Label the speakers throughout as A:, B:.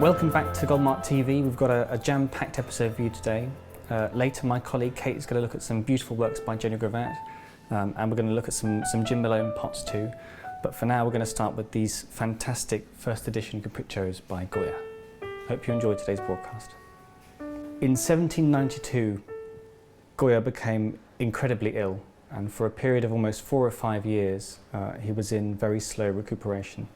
A: Welcome back to Goldmark TV. We've got a jam-packed episode for you today. Later, my colleague Kate is going to look at some beautiful works by Jenny Grevatte, and we're going to look at some Jim Malone pots too. But for now, we're going to start with these fantastic first edition Caprichos by Goya. Hope you enjoyed today's broadcast. In 1792, Goya became incredibly ill, and for a period of almost 4 or 5 years, he was in very slow recuperation.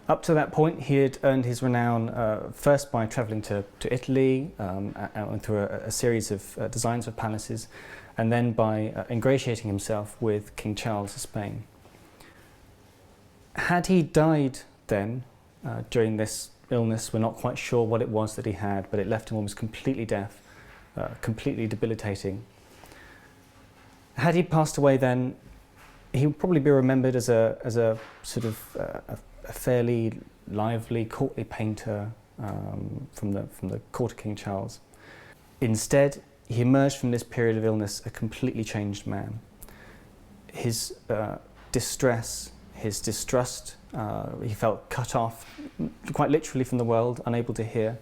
A: Up to that point, he had earned his renown first by travelling to Italy and through a series of designs of palaces, and then by ingratiating himself with King Charles of Spain. Had he died then, during this illness, we're not quite sure what it was that he had, but it left him almost completely deaf, completely debilitating. Had he passed away then, he would probably be remembered as a sort of a fairly lively, courtly painter from the court of King Charles. Instead, he emerged from this period of illness a completely changed man. His distress, his distrust, he felt cut off, quite literally from the world, unable to hear,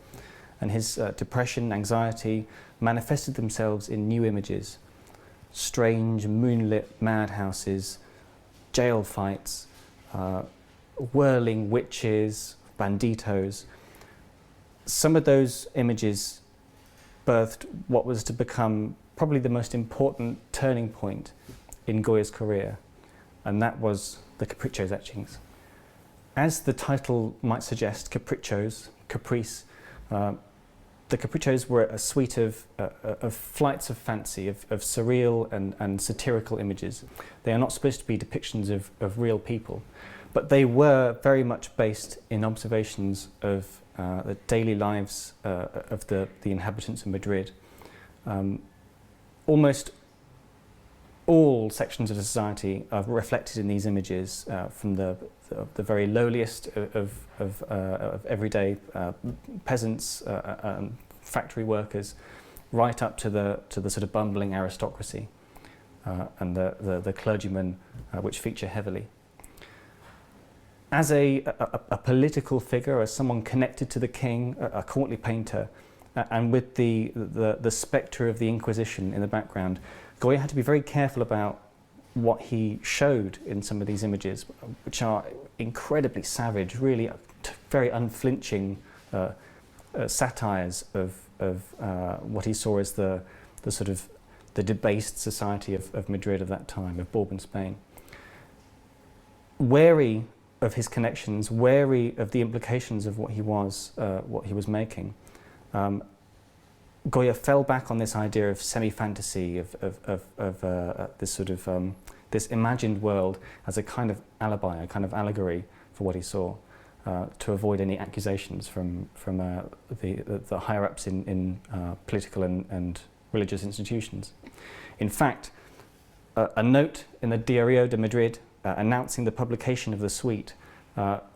A: and his depression, anxiety manifested themselves in new images: strange moonlit madhouses, jail fights, whirling witches, banditos. Some of those images birthed what was to become probably the most important turning point in Goya's career, and that was the Caprichos etchings. As the title might suggest, Caprichos, caprice, the Caprichos were a suite of flights of fancy, of surreal and satirical images. They are not supposed to be depictions of real people, but they were very much based in observations of the daily lives of the inhabitants of Madrid. Almost all sections of society are reflected in these images, from the very lowliest of everyday peasants, factory workers, right up to the sort of bumbling aristocracy and the clergymen, which feature heavily. As a political figure, as someone connected to the king, a courtly painter, and with the spectre of the Inquisition in the background, Goya had to be very careful about what he showed in some of these images, which are incredibly savage, really very unflinching satires of what he saw as the sort of the debased society of Madrid of that time, of Bourbon Spain. Wary of his connections, wary of the implications of what he was making, Goya fell back on this idea of semi-fantasy, of this sort of this imagined world as a kind of alibi, a kind of allegory for what he saw, to avoid any accusations from the higher-ups in political and religious institutions. In fact, a note in the Diario de Madrid announcing the publication of the suite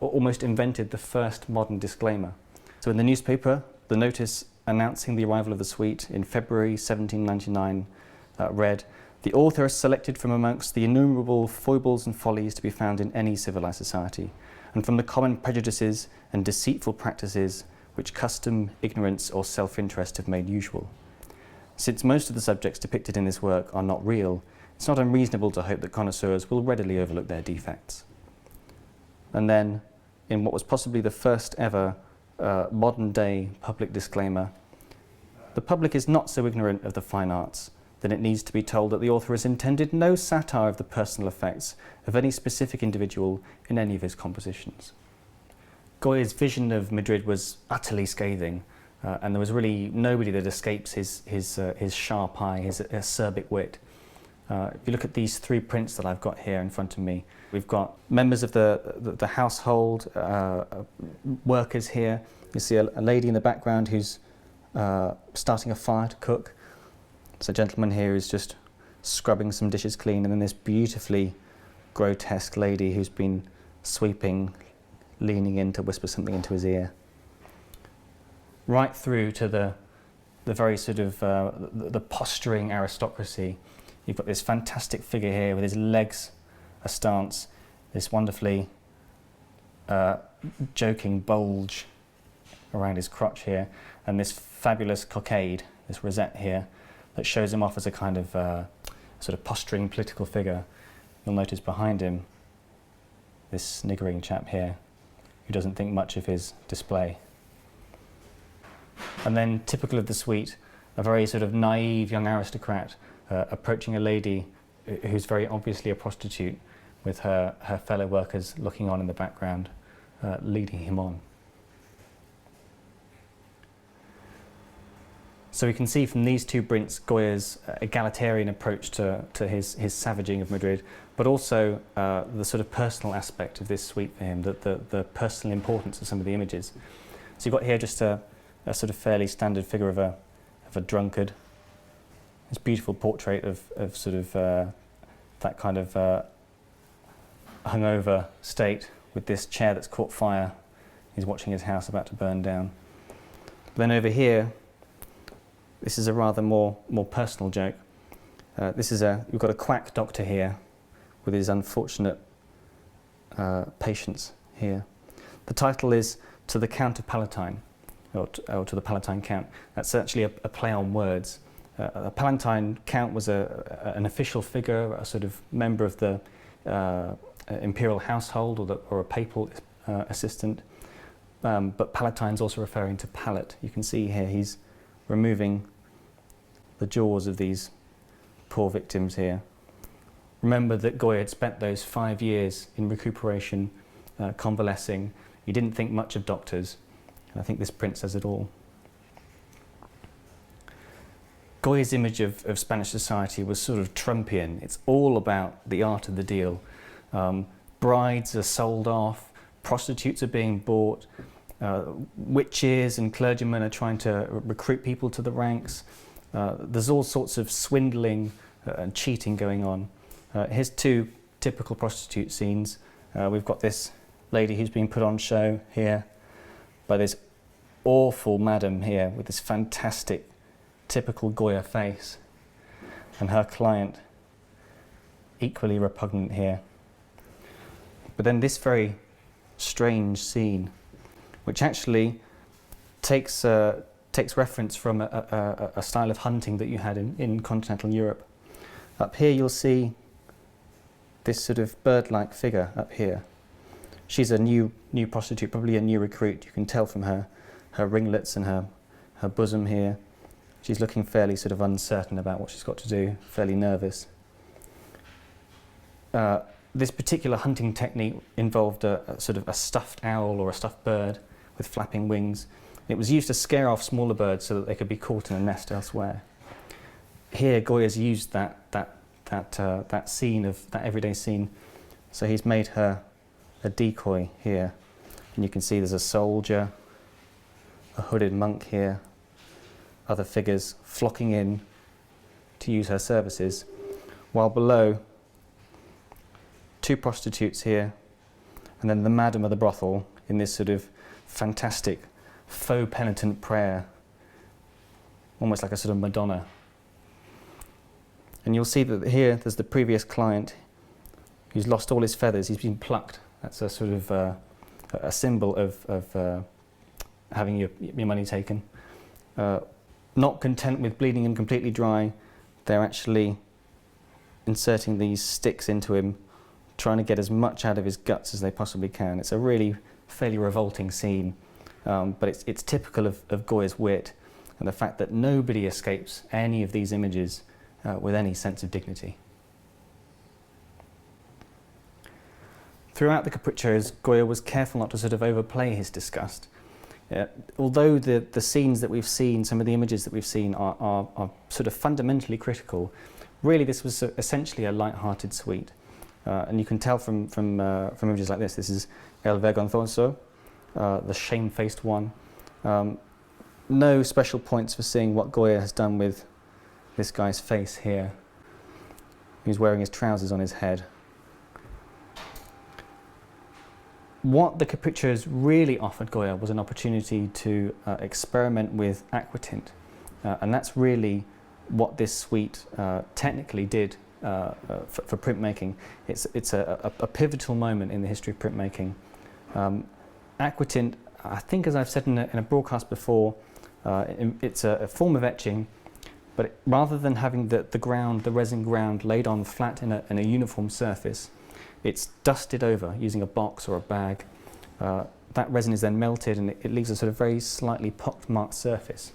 A: almost invented the first modern disclaimer. So in the newspaper, the notice announcing the arrival of the suite in February 1799 read, "The author has selected from amongst the innumerable foibles and follies to be found in any civilized society, and from the common prejudices and deceitful practices which custom, ignorance, or self-interest have made usual. Since most of the subjects depicted in this work are not real, it's not unreasonable to hope that connoisseurs will readily overlook their defects." And then, in what was possibly the first ever modern-day public disclaimer, "The public is not so ignorant of the fine arts that it needs to be told that the author has intended no satire of the personal effects of any specific individual in any of his compositions." Goya's vision of Madrid was utterly scathing, and there was really nobody that escapes his sharp eye, his acerbic wit. If you look at these 3 prints that I've got here in front of me, we've got members of the household, workers here. You see a lady in the background who's starting a fire to cook. So a gentleman here who's just scrubbing some dishes clean, and then this beautifully grotesque lady who's been sweeping, leaning in to whisper something into his ear. Right through to the very sort of the posturing aristocracy. You've got this fantastic figure here with his legs astance, this wonderfully joking bulge around his crotch here, and this fabulous cockade, this rosette here, that shows him off as a kind of sort of posturing political figure. You'll notice behind him this sniggering chap here who doesn't think much of his display. And then, typical of the suite, a very sort of naive young aristocrat approaching a lady who's very obviously a prostitute, with her fellow workers looking on in the background, leading him on. So we can see from these two prints Goya's egalitarian approach to his savaging of Madrid, but also the sort of personal aspect of this suite for him, the personal importance of some of the images. So you've got here just a sort of fairly standard figure of a drunkard. This beautiful portrait of sort of that kind of hungover state with this chair that's caught fire. He's watching his house about to burn down. But then over here, this is a rather more personal joke. We've got a quack doctor here with his unfortunate patients here. The title is "To the Count of Palatine," or to the Palatine Count. That's actually a play on words. A Palatine Count was an official figure, a sort of member of the imperial household or a papal assistant. But Palatine's also referring to palate. You can see here he's removing the jaws of these poor victims here. Remember that Goya had spent those 5 years in recuperation, convalescing. He didn't think much of doctors, and I think this print says it all. Goya's image of Spanish society was sort of Trumpian. It's all about the art of the deal. Brides are sold off, prostitutes are being bought, witches and clergymen are trying to recruit people to the ranks. There's all sorts of swindling and cheating going on. Here's two typical prostitute scenes. We've got this lady who's being put on show here by this awful madam here with this fantastic typical Goya face, and her client equally repugnant here. But then this very strange scene, which actually takes reference from a style of hunting that you had in continental Europe. Up here you'll see this sort of bird-like figure up here. She's a new prostitute, probably a new recruit. You can tell from her ringlets and her bosom here. She's looking fairly sort of uncertain about what she's got to do, fairly nervous. This particular hunting technique involved a sort of a stuffed owl or a stuffed bird with flapping wings. It was used to scare off smaller birds so that they could be caught in a nest elsewhere. Here, Goya's used that scene of that everyday scene, so he's made her a decoy here, and you can see there's a soldier, a hooded monk here, other figures flocking in to use her services, while below, two prostitutes here, and then the madam of the brothel in this sort of fantastic faux penitent prayer, almost like a sort of Madonna. And you'll see that here there's the previous client who's lost all his feathers. He's been plucked. That's a sort of a symbol of having your money taken. Not content with bleeding him completely dry, they're actually inserting these sticks into him, trying to get as much out of his guts as they possibly can. It's a really fairly revolting scene, but it's typical of Goya's wit and the fact that nobody escapes any of these images with any sense of dignity. Throughout the Caprichos, Goya was careful not to sort of overplay his disgust. Although the scenes that we've seen, some of the images that we've seen are sort of fundamentally critical, really this was essentially a light-hearted suite. And you can tell from images like this. This is El Vergonzoso, the shamefaced one. No special points for seeing what Goya has done with this guy's face here. He's wearing his trousers on his head. What the Caprichos really offered Goya was an opportunity to experiment with aquatint, and that's really what this suite technically did for printmaking. It's a pivotal moment in the history of printmaking. Aquatint I think, as I've said in a broadcast before, it's a form of etching, but rather than having the resin ground laid on flat in a uniform surface, it's dusted over using a box or a bag. That resin is then melted and it leaves a sort of very slightly pockmarked surface.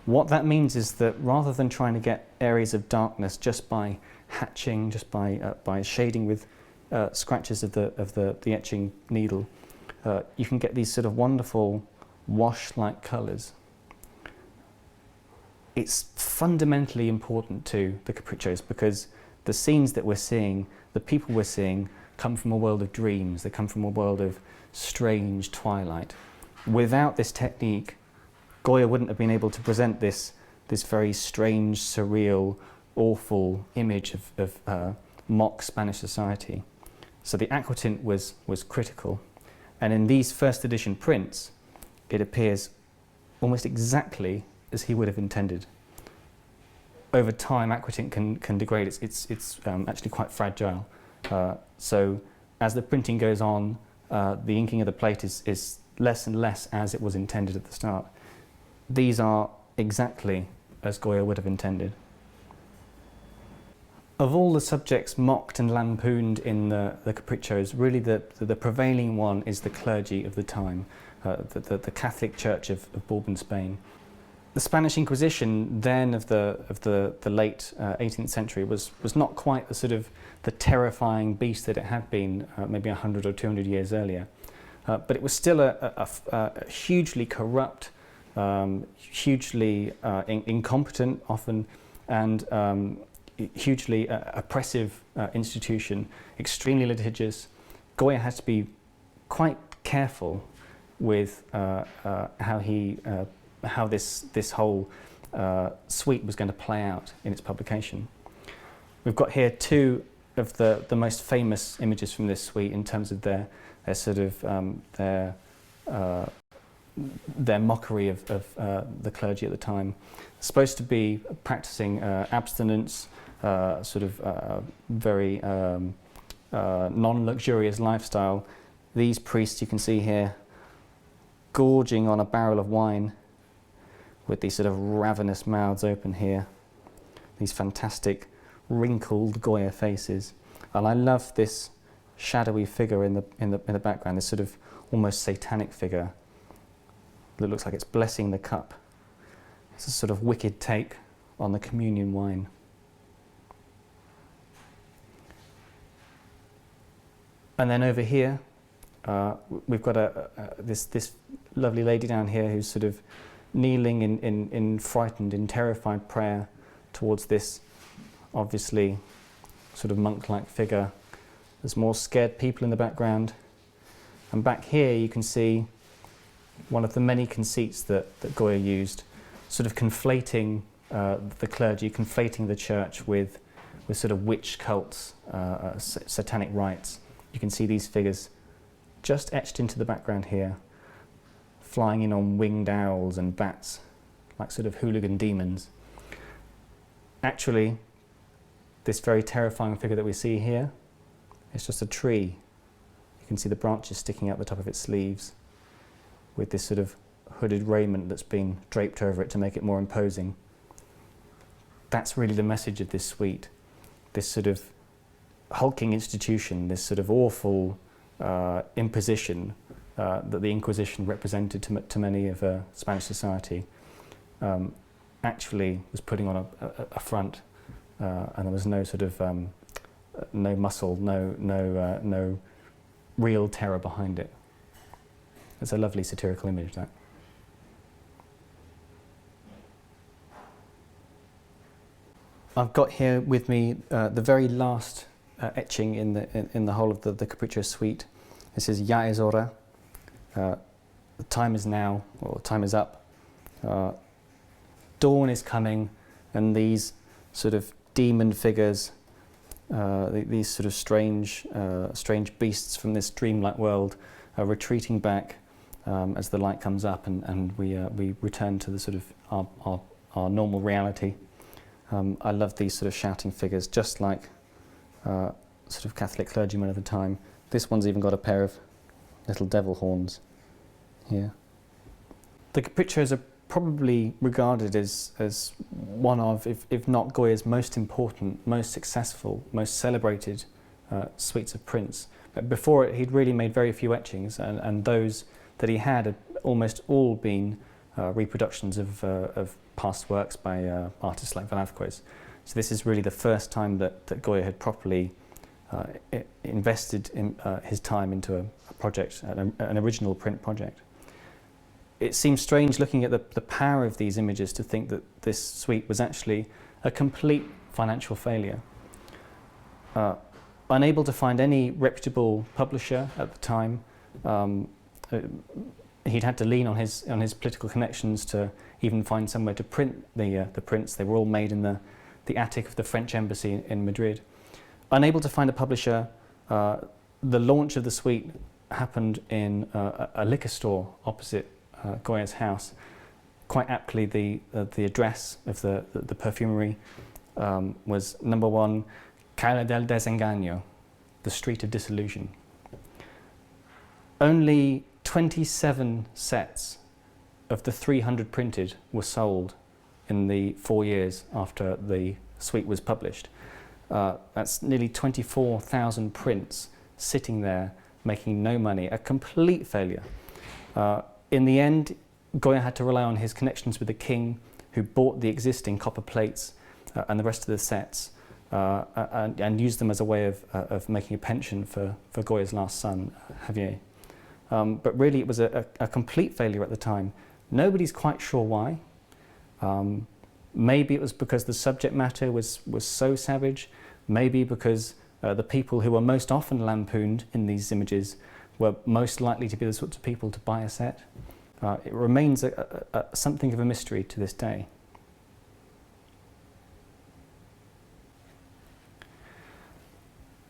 A: What that means is that rather than trying to get areas of darkness just by hatching, just by shading with scratches of the etching needle, you can get these sort of wonderful wash-like colours. It's fundamentally important to the Caprichos because the scenes that we're seeing, the people we're seeing, come from a world of dreams. They come from a world of strange twilight. Without this technique, Goya wouldn't have been able to present this very strange, surreal, awful image of mock Spanish society. So the aquatint was critical. And in these first edition prints, it appears almost exactly as he would have intended. Over time, aquatint can degrade. It's actually quite fragile. So as the printing goes on, the inking of the plate is less and less as it was intended at the start. These are exactly as Goya would have intended. Of all the subjects mocked and lampooned in the Caprichos, really the prevailing one is the clergy of the time, the Catholic Church of Bourbon, Spain. The Spanish Inquisition then of the late 18th century was not quite the terrifying beast that it had been maybe 100 or 200 years earlier, but it was still a hugely corrupt, hugely incompetent often, and hugely oppressive institution, extremely litigious. Goya had to be quite careful with how this whole suite was going to play out in its publication. We've got here two of the most famous images from this suite in terms of their mockery of the clergy at the time. Supposed to be practicing abstinence, very non-luxurious lifestyle. These priests you can see here gorging on a barrel of wine with these sort of ravenous mouths open here. These fantastic wrinkled Goya faces. And I love this shadowy figure in the background, this sort of almost satanic figure that looks like it's blessing the cup. It's a sort of wicked take on the communion wine. And then over here, we've got this lovely lady down here who's sort of kneeling in frightened, in terrified prayer towards this obviously sort of monk-like figure. There's more scared people in the background. And back here you can see one of the many conceits that Goya used, sort of conflating the clergy, conflating the church with sort of witch cults, satanic rites. You can see these figures just etched into the background here, flying in on winged owls and bats, like sort of hooligan demons. Actually, this very terrifying figure that we see here is just a tree. You can see the branches sticking out the top of its leaves with this sort of hooded raiment that's been draped over it to make it more imposing. That's really the message of this suite, this sort of hulking institution, this sort of awful imposition that the Inquisition represented to many of Spanish society, actually was putting on a front, and there was no sort of no muscle, no real terror behind it. It's a lovely satirical image, that. I've got here with me the very last etching in the whole of the Capriccio suite. This is Ya es hora. The time is now, or time is up. Dawn is coming, and these sort of demon figures, these sort of strange beasts from this dreamlike world, are retreating back as the light comes up, and we return to the sort of our normal reality. I love these sort of shouting figures, just like sort of Catholic clergymen of the time. This one's even got a pair of little devil horns here. The Caprichos are probably regarded as one of, if not Goya's most important, most successful, most celebrated suites of prints. But before it, he'd really made very few etchings, and those that he had almost all been reproductions of past works by artists like Velázquez. So this is really the first time that Goya had properly invested in, his time into a project, an original print project. It seems strange looking at the power of these images to think that this suite was actually a complete financial failure. Unable to find any reputable publisher at the time, he'd had to lean on his political connections to even find somewhere to print the prints. They were all made in the attic of the French embassy in Madrid. Unable to find a publisher, the launch of the suite happened in a liquor store opposite Goya's house. Quite aptly, the address of the perfumery was number 1, Calle del Desengaño, the Street of Disillusion. Only 27 sets of the 300 printed were sold in the 4 years after the suite was published. That's nearly 24,000 prints sitting there making no money, a complete failure. In the end, Goya had to rely on his connections with the king, who bought the existing copper plates and the rest of the sets and used them as a way of making a pension for Goya's last son, Javier. But really it was a complete failure at the time. Nobody's quite sure why. Maybe it was because the subject matter was so savage. Maybe because the people who were most often lampooned in these images were most likely to be the sorts of people to buy a set. It remains something of a mystery to this day.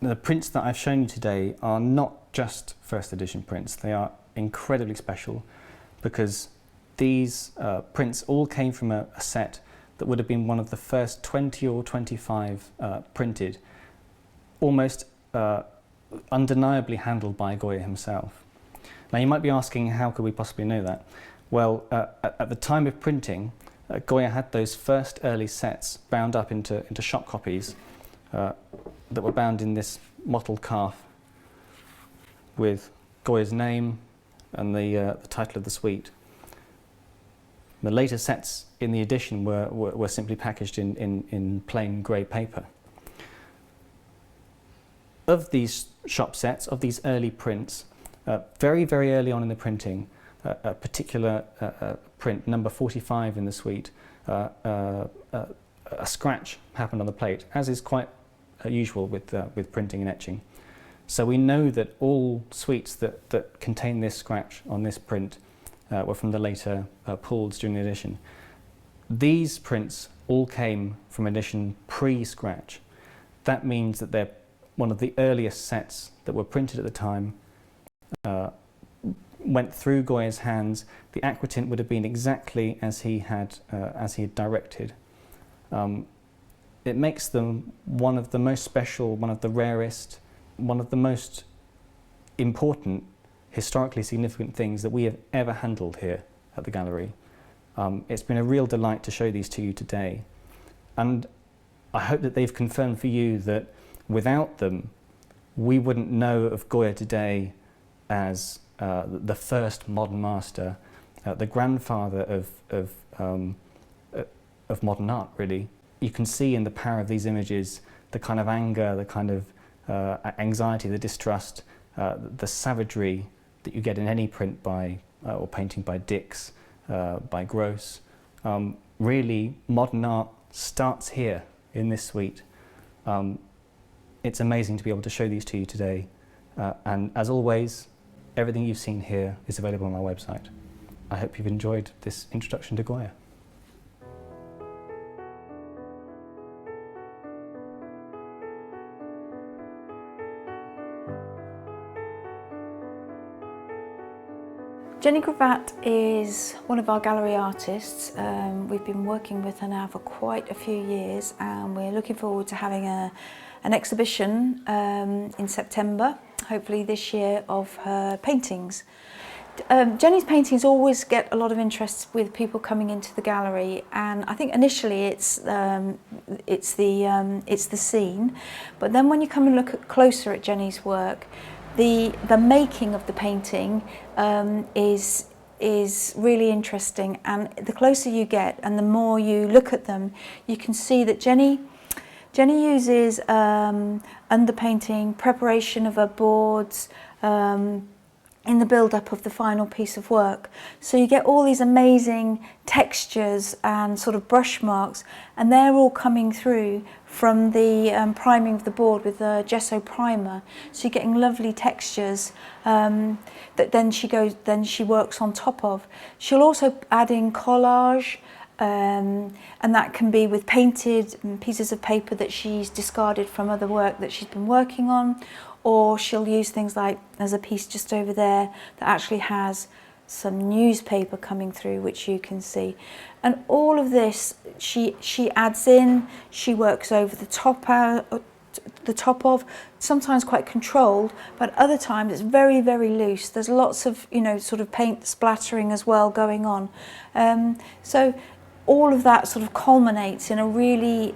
A: The prints that I've shown you today are not just first edition prints. They are incredibly special because these prints all came from a set that would have been one of the first 20 or 25 printed, almost undeniably handled by Goya himself. Now you might be asking, how could we possibly know that? Well, at the time of printing, Goya had those first early sets bound up into shop copies that were bound in this mottled calf with Goya's name and the title of the suite. The later sets in the edition were simply packaged in plain grey paper. Of these shop sets, of these early prints, very, very early on in the printing, a particular print, number 45 in the suite, a scratch happened on the plate, as is quite usual with printing and etching. So we know that all suites that contain this scratch on this print were from the later pulls during the edition. These prints all came from edition pre-scratch. That means that they're one of the earliest sets that were printed at the time, went through Goya's hands. The aquatint would have been exactly as he had directed. It makes them one of the most special, one of the rarest, one of the most important, historically significant things that we have ever handled here at the gallery. It's been a real delight to show these to you today, and I hope that they've confirmed for you that without them we wouldn't know of Goya today as the first modern master, the grandfather of modern art, really. You can see in the power of these images the kind of anger, the kind of anxiety, the distrust, the savagery that you get in any print by or painting by Dix, by Gross. Really, modern art starts here in this suite. It's amazing to be able to show these to you today, and as always, everything you've seen here is available on our website. I hope you've enjoyed this introduction to Goya.
B: Jenny Grevatte is one of our gallery artists. We've been working with her now for quite a few years, and we're looking forward to having an exhibition in September, hopefully this year, of her paintings. Jenny's paintings always get a lot of interest with people coming into the gallery, and I think initially it's the scene, but then when you come and look closer at Jenny's work, the making of the painting is really interesting, and the closer you get and the more you look at them, you can see that Jenny uses underpainting, preparation of her boards, in the build-up of the final piece of work. So you get all these amazing textures and sort of brush marks, and they're all coming through from the priming of the board with the gesso primer. So you're getting lovely textures that then she works on top of. She'll also add in collage, and that can be with painted pieces of paper that she's discarded from other work that she's been working on, or she'll use things like, there's a piece just over there that actually has some newspaper coming through, which you can see. And all of this she adds in, she works over the top of, sometimes quite controlled, but other times it's very, very loose. There's lots of, sort of paint splattering as well going on. So all of that sort of culminates in a really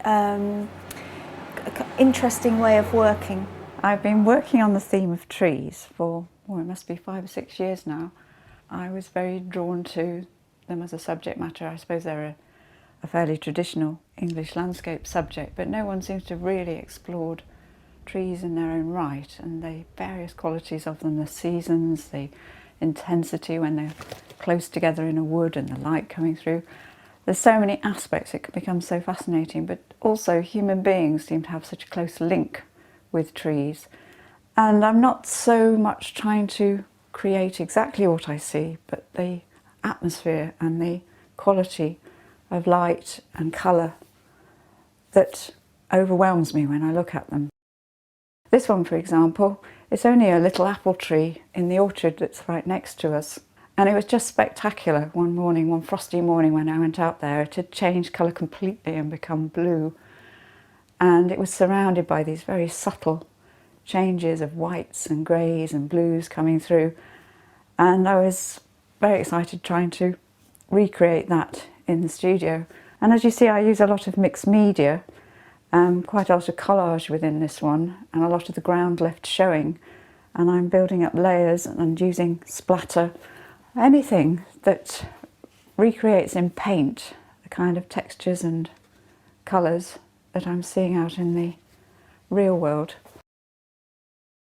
B: interesting way of working.
C: I've been working on the theme of trees for, it must be 5 or 6 years now. I was very drawn to them as a subject matter. I suppose they're a fairly traditional English landscape subject, but no one seems to have really explored trees in their own right, and the various qualities of them, the seasons, the intensity when they're close together in a wood and the light coming through. There's so many aspects, it can become so fascinating, but also human beings seem to have such a close link with trees. And I'm not so much trying to create exactly what I see, but the atmosphere and the quality of light and colour that overwhelms me when I look at them. This one, for example, it's only a little apple tree in the orchard that's right next to us. And it was just spectacular one morning, one frosty morning when I went out there. It had changed colour completely and become blue. And it was surrounded by these very subtle changes of whites and greys and blues coming through. And I was very excited trying to recreate that in the studio. And as you see, I use a lot of mixed media, quite a lot of collage within this one, and a lot of the ground left showing. And I'm building up layers and using splatter, anything that recreates in paint the kind of textures and colours that I'm seeing out in the real world.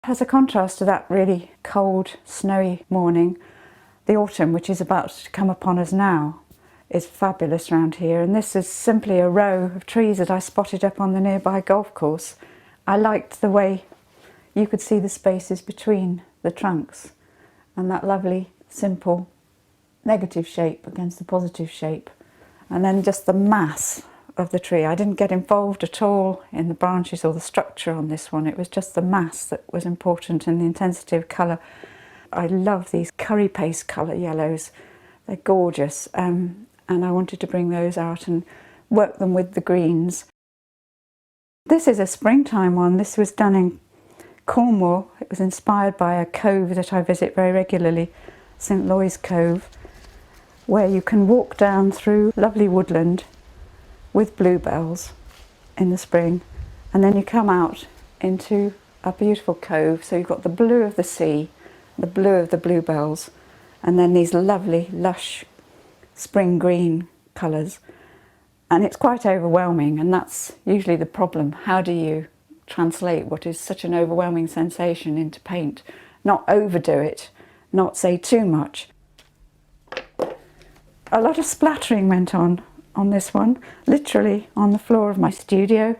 C: As a contrast to that really cold, snowy morning, the autumn, which is about to come upon us now, is fabulous around here. And this is simply a row of trees that I spotted up on the nearby golf course. I liked the way you could see the spaces between the trunks and that lovely, simple negative shape against the positive shape. And then just the mass of the tree. I didn't get involved at all in the branches or the structure on this one. It was just the mass that was important and the intensity of colour. I love these curry paste colour yellows. They're gorgeous, and I wanted to bring those out and work them with the greens. This is a springtime one. This was done in Cornwall. It was inspired by a cove that I visit very regularly, St Loy's Cove, where you can walk down through lovely woodland with bluebells in the spring, and then you come out into a beautiful cove. So you've got the blue of the sea, the blue of the bluebells, and then these lovely lush spring green colours. And it's quite overwhelming, and that's usually the problem. How do you translate what is such an overwhelming sensation into paint? Not overdo it, not say too much. A lot of splattering went on this one, literally on the floor of my studio.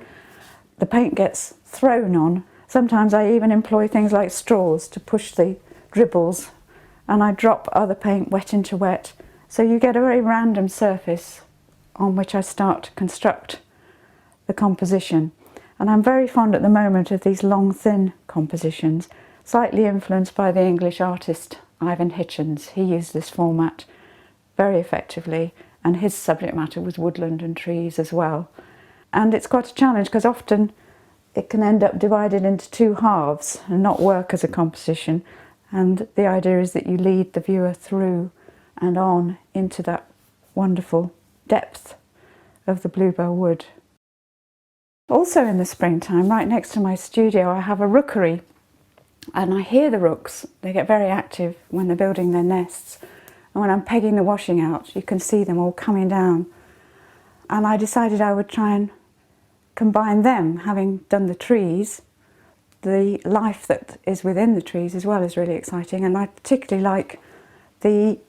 C: The paint gets thrown on. Sometimes I even employ things like straws to push the dribbles, and I drop other paint wet into wet. So you get a very random surface on which I start to construct the composition. And I'm very fond at the moment of these long, thin compositions, slightly influenced by the English artist Ivan Hitchens. He used this format very effectively, and his subject matter was woodland and trees as well. And it's quite a challenge because often it can end up divided into two halves and not work as a composition. And the idea is that you lead the viewer through and on into that wonderful depth of the bluebell wood. Also in the springtime, right next to my studio, I have a rookery, and I hear the rooks. They get very active when they're building their nests. And when I'm pegging the washing out, you can see them all coming down. And I decided I would try and combine them, having done the trees. The life that is within the trees as well is really exciting, and I particularly like the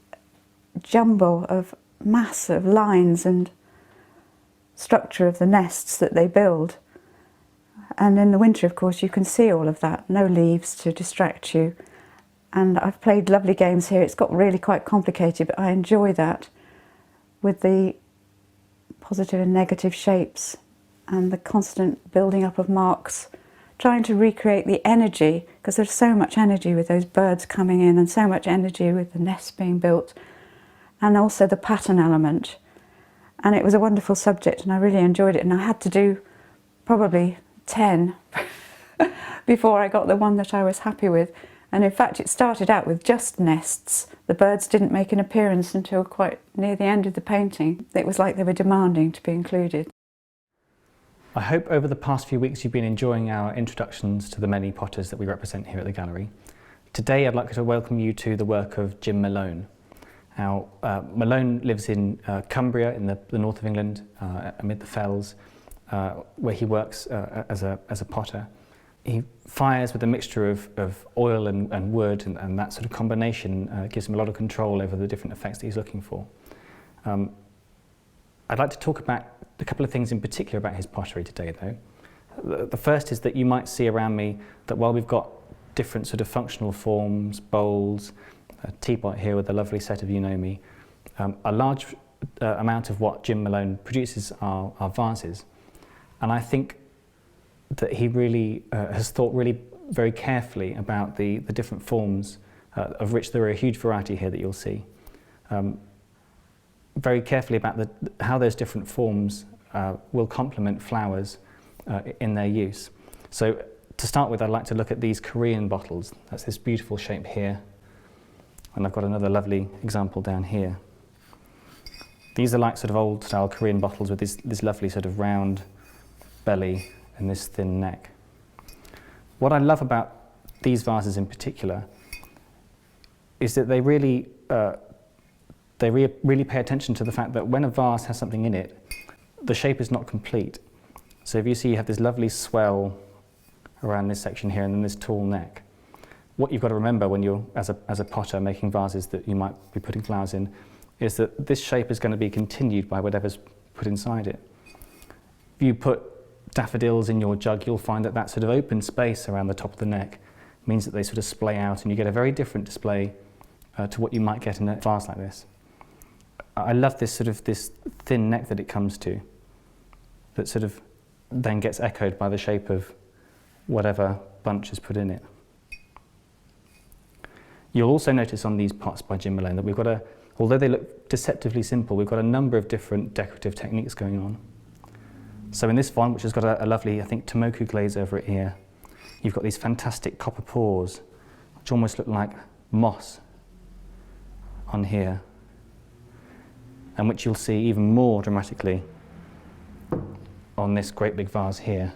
C: jumble of mass of lines and structure of the nests that they build. And in the winter, of course, you can see all of that, no leaves to distract you. And I've played lovely games here. It's got really quite complicated, but I enjoy that, with the positive and negative shapes and the constant building up of marks, trying to recreate the energy, because there's so much energy with those birds coming in and so much energy with the nests being built, and also the pattern element. And it was a wonderful subject and I really enjoyed it, and I had to do probably 10 before I got the one that I was happy with. And in fact it started out with just nests. The birds didn't make an appearance until quite near the end of the painting. It was like they were demanding to be included.
A: I hope over the past few weeks you've been enjoying our introductions to the many potters that we represent here at the gallery. Today I'd like to welcome you to the work of Jim Malone. Now, Malone lives in Cumbria in the north of England, amid the fells, where he works as a potter. He fires with a mixture of oil and wood, and that sort of combination gives him a lot of control over the different effects that he's looking for. I'd like to talk about a couple of things in particular about his pottery today, though. The first is that you might see around me that while we've got different sort of functional forms, bowls, a teapot here with a lovely set of Eunomi, a large amount of what Jim Malone produces are vases. And I think that he really has thought really very carefully about the different forms, of which there are a huge variety here that you'll see. Very carefully about how those different forms will complement flowers in their use. So to start with, I'd like to look at these Korean bottles. That's this beautiful shape here. And I've got another lovely example down here. These are like sort of old style Korean bottles with this lovely sort of round belly and this thin neck. What I love about these vases in particular is that they really pay attention to the fact that when a vase has something in it, the shape is not complete. So if you see you have this lovely swell around this section here and then this tall neck, what you've got to remember when you're, as a potter, making vases that you might be putting flowers in, is that this shape is going to be continued by whatever's put inside it. If you put daffodils in your jug, you'll find that that sort of open space around the top of the neck means that they sort of splay out and you get a very different display to what you might get in a vase like this. I love this sort of this thin neck that it comes to, that sort of then gets echoed by the shape of whatever bunch is put in it. You'll also notice on these pots by Jim Malone that we've got although they look deceptively simple, we've got a number of different decorative techniques going on. So in this one, which has got a lovely, I think, Tomoku glaze over it here, you've got these fantastic copper pores, which almost look like moss on here, and which you'll see even more dramatically on this great big vase here,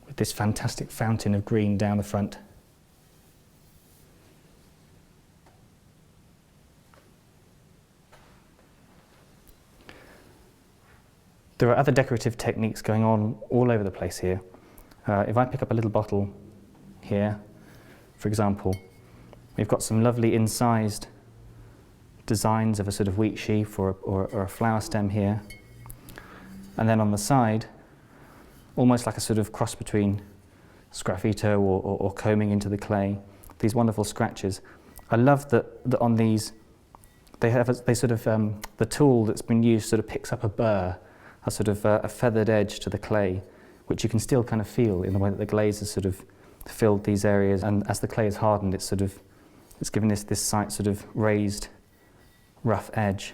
A: with this fantastic fountain of green down the front. There are other decorative techniques going on all over the place here. If I pick up a little bottle here, for example, we've got some lovely incised designs of a sort of wheat sheaf or a flower stem here. And then on the side, almost like a sort of cross between sgraffito or combing into the clay, these wonderful scratches. I love that on these, the tool that's been used sort of picks up a burr, a sort of a feathered edge to the clay, which you can still kind of feel in the way that the glaze has sort of filled these areas, and as the clay is hardened, it's given this slight sort of raised, rough edge.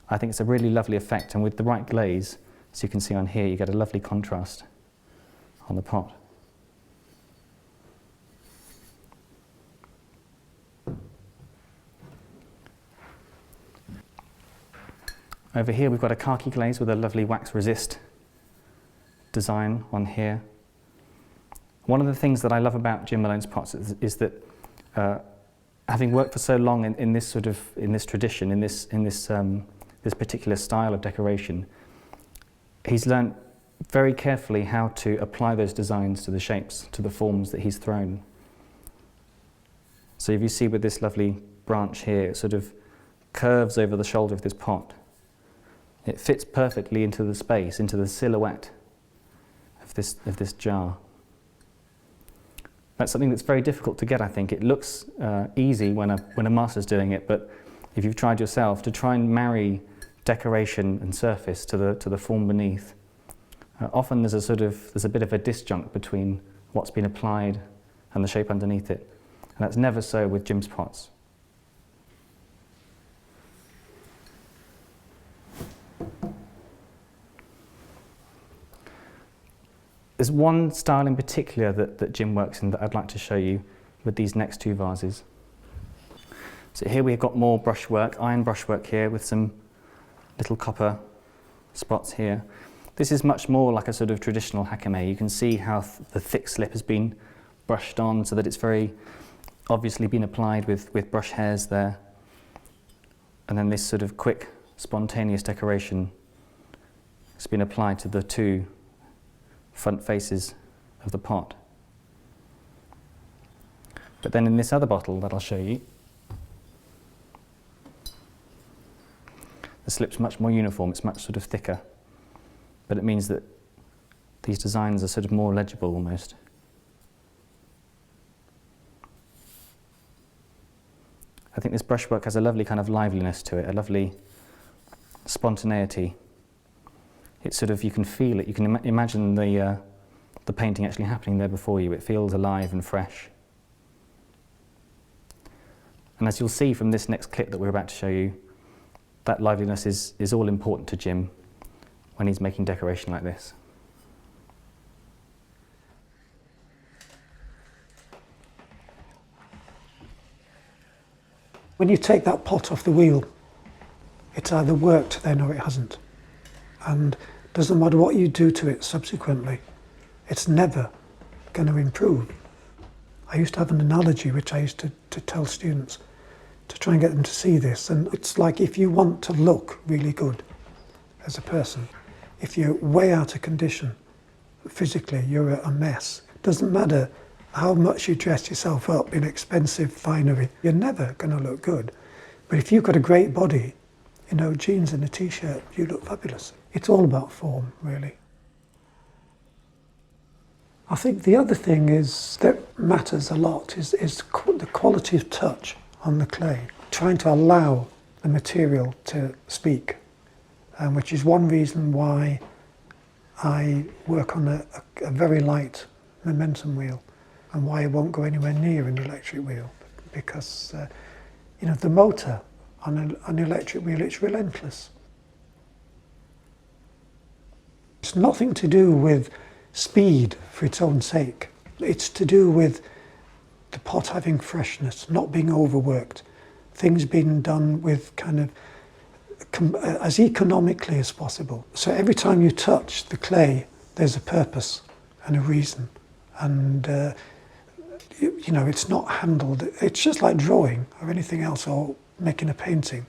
A: I think it's a really lovely effect, and with the right glaze, as you can see on here, you get a lovely contrast on the pot. Over here we've got a khaki glaze with a lovely wax resist design on here. One of the things that I love about Jim Malone's pots is that having worked for so long in this tradition, in this particular style of decoration, he's learned very carefully how to apply those designs to the shapes, to the forms that he's thrown. So if you see with this lovely branch here, it sort of curves over the shoulder of this pot. It fits perfectly into the space, into the silhouette of this jar. That's something that's very difficult to get, I think. It looks easy when a master's doing it, but if you've tried yourself, to try and marry decoration and surface to the form beneath, often there's a bit of a disjunct between what's been applied and the shape underneath it. And that's never so with Jim's pots. There's one style in particular that Jim works in that I'd like to show you with these next two vases. So here we've got more brushwork, iron brushwork here with some little copper spots here. This is much more like a sort of traditional hakame. You can see how the thick slip has been brushed on so that it's very obviously been applied with brush hairs there. And then this sort of quick, spontaneous decoration has been applied to the two front faces of the pot. But then in this other bottle that I'll show you, the slip's much more uniform, it's much sort of thicker, but it means that these designs are sort of more legible almost. I think this brushwork has a lovely kind of liveliness to it, a lovely spontaneity. It's sort of, you can feel it, you can imagine the painting actually happening there before you. It feels alive and fresh. And as you'll see from this next clip that we're about to show you, that liveliness is all important to Jim when he's making decoration like this.
D: When you take that pot off the wheel, it's either worked then or it hasn't. And it doesn't matter what you do to it subsequently, it's never going to improve. I used to have an analogy which I used to tell students to try and get them to see this, and it's like if you want to look really good as a person, if you're way out of condition physically, you're a mess. It doesn't matter how much you dress yourself up in expensive finery, you're never going to look good. But if you've got a great body, you know, jeans and a t-shirt, you look fabulous. It's all about form, really. I think the other thing is that matters a lot is the quality of touch on the clay, trying to allow the material to speak, which is one reason why I work on a very light momentum wheel and why I won't go anywhere near an electric wheel, because you know, the motor on an electric wheel, it's relentless. It's nothing to do with speed for its own sake. It's to do with the pot having freshness, not being overworked, things being done with kind of as economically as possible. So every time you touch the clay, there's a purpose and a reason. And you know, it's not handled, it's just like drawing or anything else, or making a painting.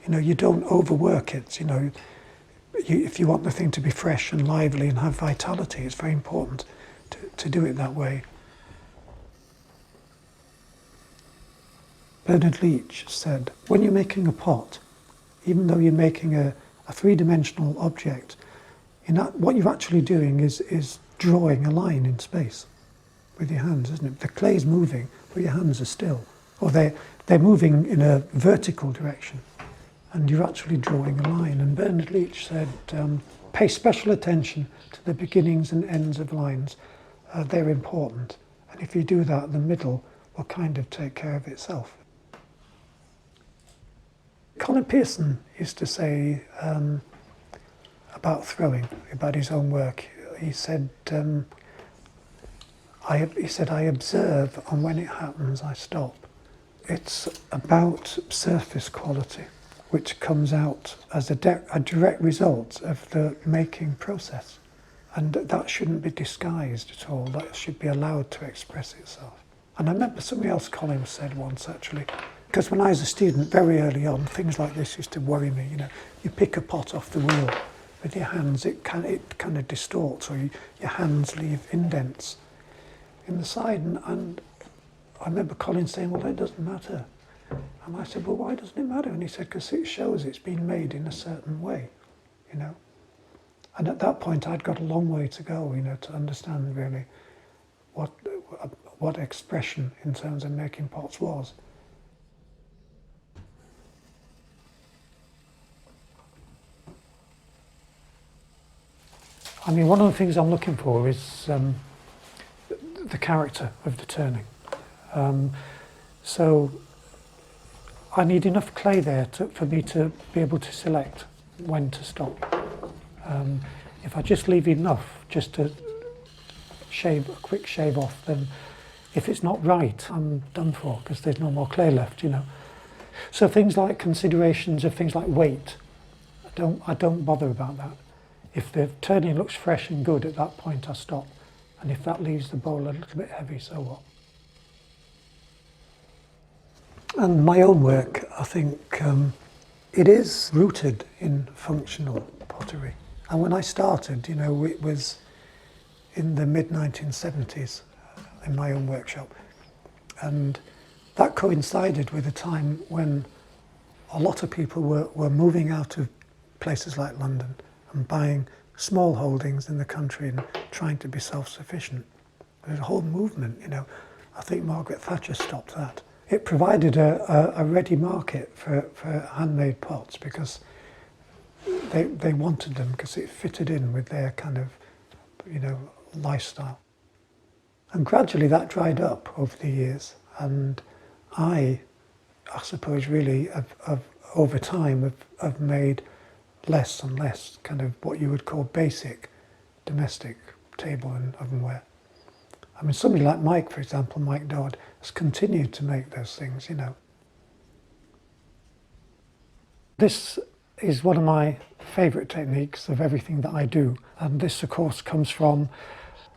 D: You know, you don't overwork it. You know, if you want the thing to be fresh and lively and have vitality, it's very important to do it that way. Bernard Leach said, when you're making a pot, even though you're making a three-dimensional object, what you're actually doing is drawing a line in space with your hands, isn't it? The clay's moving, but your hands are still. Or they're moving in a vertical direction, and you're actually drawing a line. And Bernard Leach said, pay special attention to the beginnings and ends of lines. They're important. And if you do that, the middle will kind of take care of itself. Colin Pearson used to say about throwing, about his own work. He said, I observe, and when it happens, I stop. It's about surface quality. which comes out as a direct result of the making process. And that shouldn't be disguised at all, that should be allowed to express itself. And I remember somebody else, Colin, said once actually, because when I was a student, very early on, things like this used to worry me. You know, you pick a pot off the wheel with your hands, it kind of distorts, or your hands leave indents in the side. And I remember Colin saying, well, it doesn't matter. And I said, well, why doesn't it matter? And he said, because it shows it's been made in a certain way, you know. And at that point, I'd got a long way to go, you know, to understand really what expression in terms of making pots was. I mean, one of the things I'm looking for is the character of the turning. So I need enough clay there for me to be able to select when to stop. If I just leave enough just to shave, a quick shave off, then if it's not right, I'm done for, because there's no more clay left, you know. So things like considerations of things like weight, I don't bother about that. If the turning looks fresh and good, at that point I stop. And if that leaves the bowl a little bit heavy, so what? And my own work, I think, it is rooted in functional pottery. And when I started, you know, it was in the mid-1970s in my own workshop. And that coincided with a time when a lot of people were moving out of places like London and buying small holdings in the country and trying to be self-sufficient. There's a whole movement, you know. I think Margaret Thatcher stopped that. It provided a ready market for handmade pots because they wanted them because it fitted in with their kind of, you know, lifestyle. And gradually that dried up over the years, and I suppose really over time have made less and less kind of what you would call basic domestic table and ovenware. I mean, somebody like Mike, for example, Mike Dodd, has continued to make those things, you know. This is one of my favourite techniques of everything that I do, and this, of course, comes from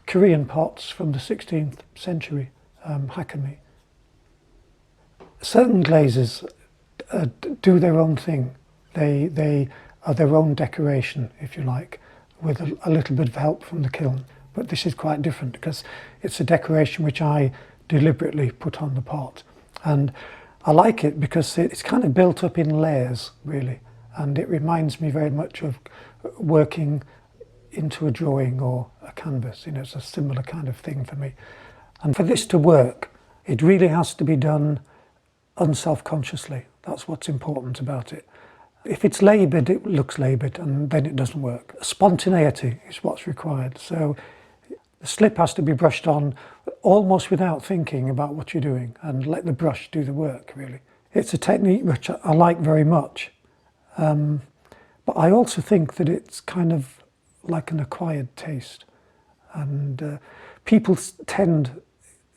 D: Korean pots from the 16th century, hakami. Certain glazes do their own thing. They are their own decoration, if you like, with a little bit of help from the kiln. But this is quite different because it's a decoration which I deliberately put on the pot. And I like it because it's kind of built up in layers, really. And it reminds me very much of working into a drawing or a canvas. You know, it's a similar kind of thing for me. And for this to work, it really has to be done unself-consciously. That's what's important about it. If it's laboured, it looks laboured, and then it doesn't work. Spontaneity is what's required. So the slip has to be brushed on almost without thinking about what you're doing, and let the brush do the work, really. It's a technique which I like very much. But I also think that it's kind of like an acquired taste. And people tend,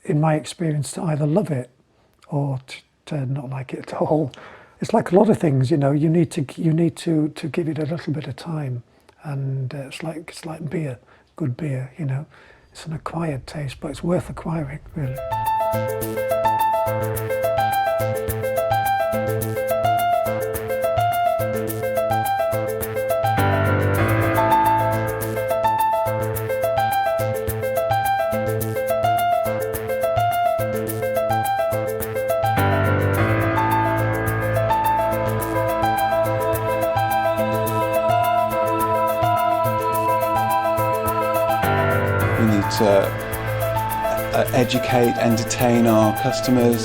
D: in my experience, to either love it or to not like it at all. It's like a lot of things, you know. You need to give it a little bit of time, and it's like beer, good beer, you know. It's an acquired taste, but it's worth acquiring, really.
E: To educate, entertain our customers.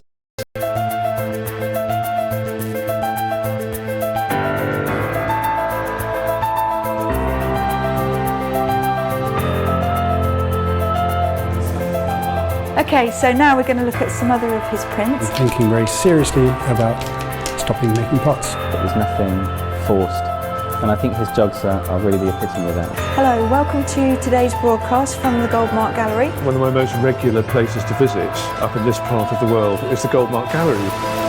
B: Okay, so now we're going to look at some other of his prints.
F: I'm thinking very seriously about stopping making pots.
A: There's nothing forced, and I think his jogs are really the epitome of that.
B: Hello, welcome to today's broadcast from the Goldmark Gallery.
G: One of my most regular places to visit up in this part of the world is the Goldmark Gallery.